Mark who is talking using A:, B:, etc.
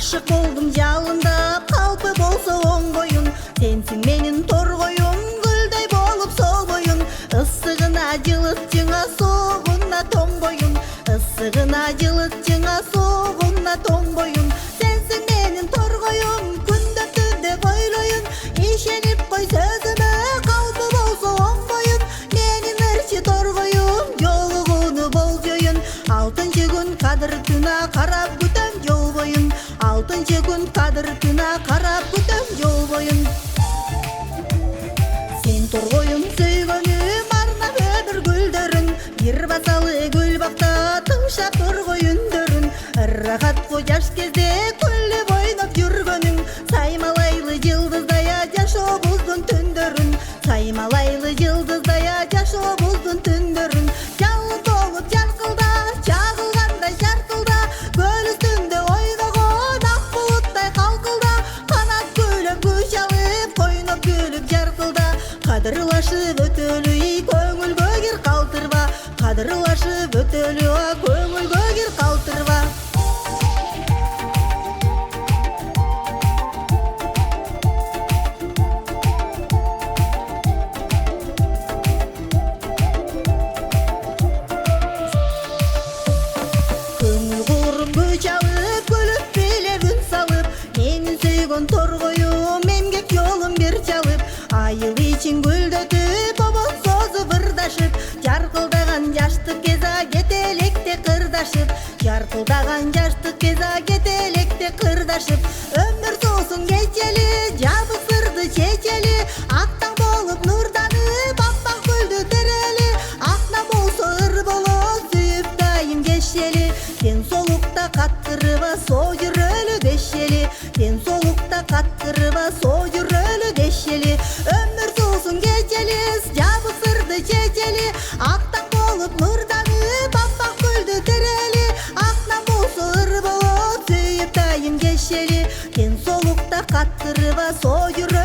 A: Ашык болдум жалында, калпы болсо оң боюн. Сенсиң менин торгоюм, гүлдөй болуп сол боюн. Ысыгына жылытчыңа, соогуна тоң боюн. Ысыгына жылытчыңа, соогуна тоң боюн. Сенсиң менин торгоюм, күндө түндө ойлоюн. Ишенип кой сөзүмө, калпы болсо оң боюн. Менин ырчы торгоюм, жолугууну болжоюн. Алтынчы күн кадыр түнө карап күтөм жол боюн. Алтынчы күн кадыр түнө карап күтөм жол боюн. Сен торгоюм сөйгөнүм, арнап өмүр гүлдөрүн. Бир басалы гүл бакта тыңшап торгой үндөрүн. Ырахатко жаш кезде күлүп ойноп жүргөнүң. Саймалайлы жылдыздай жашообуздун түндөрүн. Саймалайлы жылдыздай жашообуздун түндөрүн. Жалын болуп жаркылда, чагылгандай жаркылда. Көл үстүндө ойногон ак булуттай калкылда. Канат көйлөп күч алып, койноп күлүп жаркылда. Кадырлашып өтөлү, көңүлгө кир калтырба. Кадырлашып өтөлү, көңүлгө кир калтырба. Көңүл куруп күч алып, күлүп бийлеп үн салып. Менин сөйгөн торгоюм, эмгек жолун бир чалып. Айыл ичин гүлдөтүп, обон созуп ырдашып. Жаркылдаган жаштык кеза кетелекте кырдашып. Жаркылдаган жаштык кеза кетелекте кырдашып. Өмүр соосун кечели, жабысырды чечели. Актаң болуп нурданып, аппак гүлдү терели. Акна болсо ыр болот, сүйүп дайым кешели. Сен солукта каткырыба, соо жүрөлү дешели. Сен солукта каткырыба, соо жүрөлү дешели. Өмүр соосун кечели, жабысырды чечели. Актаң болуп нурданып, аппак гүлдү терели. Акна болсо ыр болот, сүйүп дайым кешели. Сен солукта каткырыба, соо жүрөлү